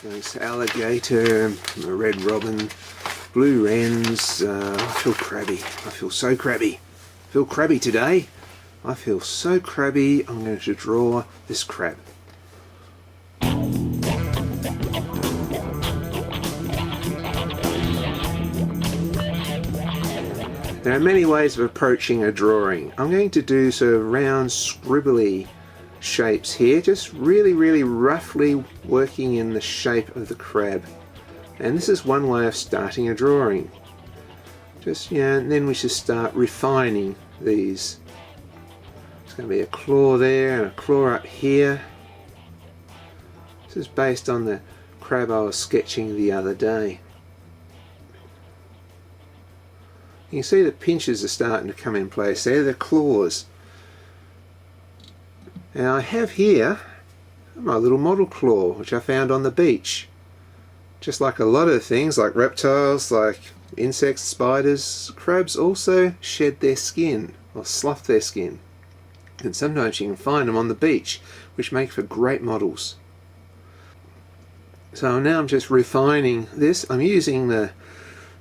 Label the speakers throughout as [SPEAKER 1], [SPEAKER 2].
[SPEAKER 1] Nice alligator, a red robin, blue wrens. I feel crabby. I feel so crabby. I feel crabby today. I feel so crabby. I'm going to draw this crab. There are many ways of approaching a drawing. I'm going to do sort of round scribbly shapes here, just really roughly working in the shape of the crab. And this is one way of starting a drawing. Just, and then we should start refining these. There's going to be a claw there and a claw up here. This is based on the crab I was sketching the other day. You can see the pinches are starting to come in place there, the claws. Now I have here my little model claw which I found on the beach. Just like a lot of things, like reptiles, like insects, spiders, crabs also shed their skin or slough their skin. And sometimes you can find them on the beach, which make for great models. So now I'm just refining this. I'm using the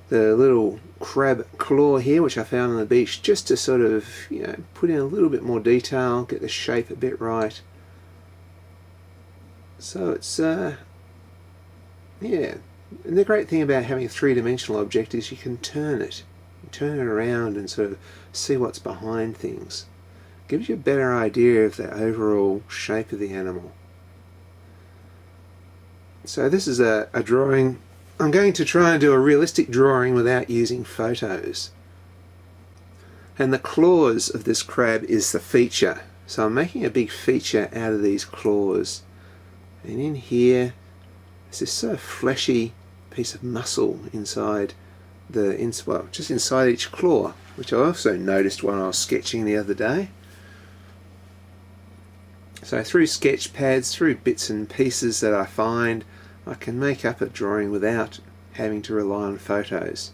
[SPEAKER 1] little crab claw here which I found on the beach just to sort of, put in a little bit more detail, get the shape a bit right. So it's and the great thing about having a three-dimensional object is you can turn it around and sort of see what's behind things. Gives you a better idea of the overall shape of the animal. So this is a drawing. I'm going to try and do a realistic drawing without using photos. And the claws of this crab is the feature. So I'm making a big feature out of these claws. And in here, there's this sort of fleshy piece of muscle inside just inside each claw, which I also noticed when I was sketching the other day. So through sketch pads, through bits and pieces that I find, I can make up a drawing without having to rely on photos.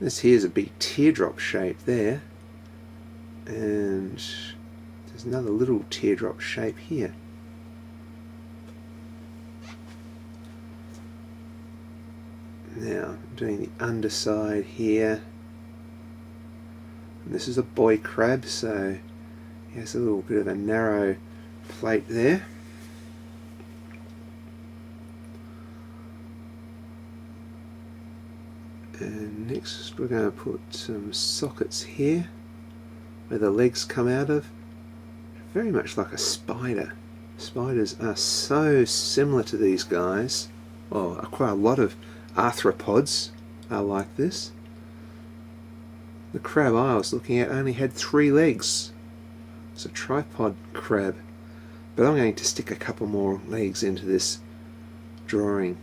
[SPEAKER 1] This here's a big teardrop shape there, and there's another little teardrop shape here. Now I'm doing the underside here. And this is a boy crab, so he has a little bit of a narrow plate there. And next we're going to put some sockets here where the legs come out of. Very much like a spider. Spiders are so similar to these guys. Well, quite a lot of arthropods are like this. The crab I was looking at only had 3 legs. It's a tripod crab. But I'm going to stick a couple more legs into this drawing.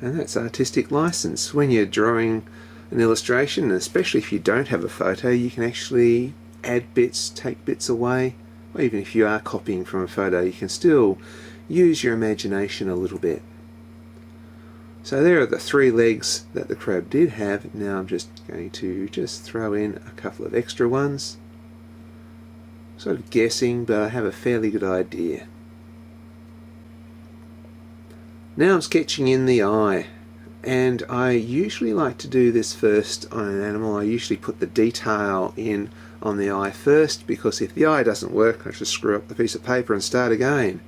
[SPEAKER 1] And that's artistic license. When you're drawing an illustration, and especially if you don't have a photo, you can actually add bits, take bits away, or even if you are copying from a photo, you can still use your imagination a little bit. So there are the 3 legs that the crab did have. Now I'm just going to throw in a couple of extra ones. Sort of guessing, but I have a fairly good idea. Now I'm sketching in the eye, and I usually like to do this first on an animal. I usually put the detail in on the eye first, because if the eye doesn't work I just screw up the piece of paper and start again.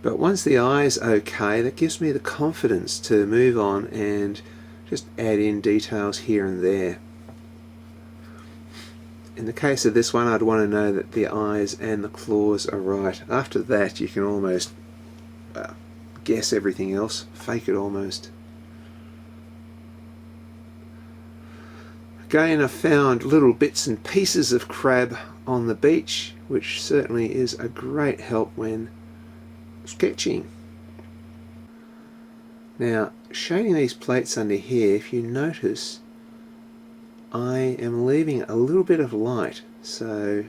[SPEAKER 1] But once the eye is okay, that gives me the confidence to move on and just add in details here and there. In the case of this one, I'd want to know that the eyes and the claws are right. After that you can almost guess everything else, fake it almost. Again, I found little bits and pieces of crab on the beach, which certainly is a great help when sketching. Now, shading these plates under here, if you notice, I am leaving a little bit of light, so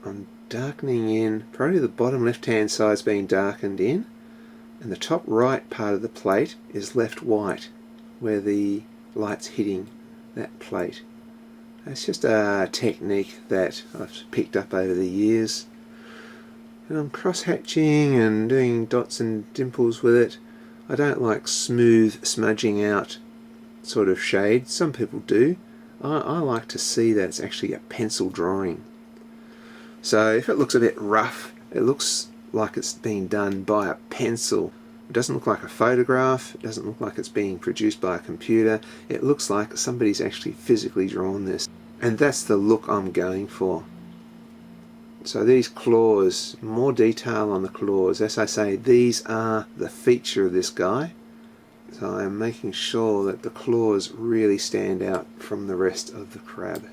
[SPEAKER 1] I'm darkening in, probably the bottom left hand side is being darkened in, and the top right part of the plate is left white where the light's hitting that plate. It's just a technique that I've picked up over the years. And I'm cross-hatching and doing dots and dimples with it. I don't like smooth smudging out sort of shade. Some people do. I like to see that it's actually a pencil drawing. So if it looks a bit rough, it looks like it's been done by a pencil. It doesn't look like a photograph. It doesn't look like it's being produced by a computer. It looks like somebody's actually physically drawn this. And that's the look I'm going for. So these claws, more detail on the claws. As I say, these are the feature of this guy. So I'm making sure that the claws really stand out from the rest of the crab.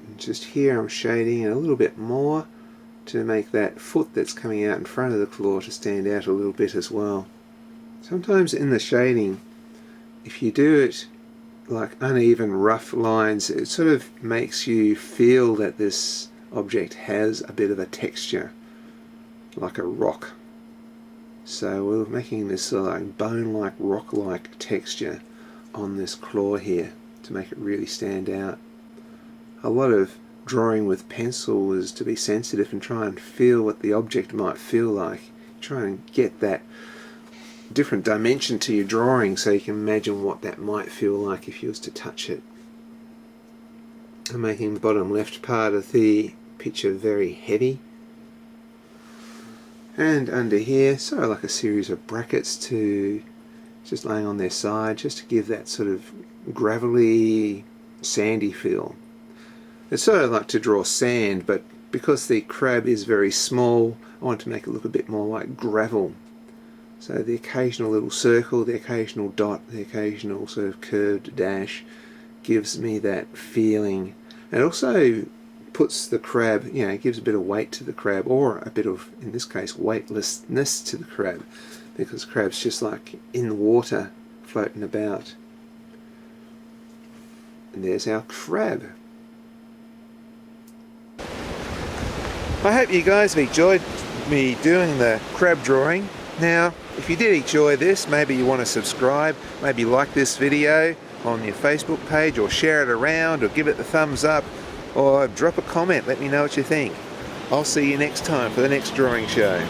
[SPEAKER 1] And just here I'm shading a little bit more to make that foot that's coming out in front of the claw to stand out a little bit as well. Sometimes in the shading, if you do it like uneven, rough lines, it sort of makes you feel that this object has a bit of a texture, like a rock. So we're making this like bone-like, rock-like texture on this claw here to make it really stand out. A lot of drawing with pencil is to be sensitive and try and feel what the object might feel like. Try and get that different dimension to your drawing so you can imagine what that might feel like if you was to touch it. I'm making the bottom left part of the picture very heavy. And under here, sort of like a series of brackets to just laying on their side, just to give that sort of gravelly, sandy feel. It's sort of like to draw sand, but because the crab is very small, I want to make it look a bit more like gravel. So the occasional little circle, the occasional dot, the occasional sort of curved dash gives me that feeling. And also puts the crab, you know, gives a bit of weight to the crab, or a bit of, in this case, weightlessness to the crab, because the crab's just like in the water, floating about. And there's our crab. I hope you guys have enjoyed me doing the crab drawing. Now, if you did enjoy this, maybe you want to subscribe, maybe like this video on your Facebook page, or share it around, or give it the thumbs up, or drop a comment, let me know what you think. I'll see you next time for the next drawing show.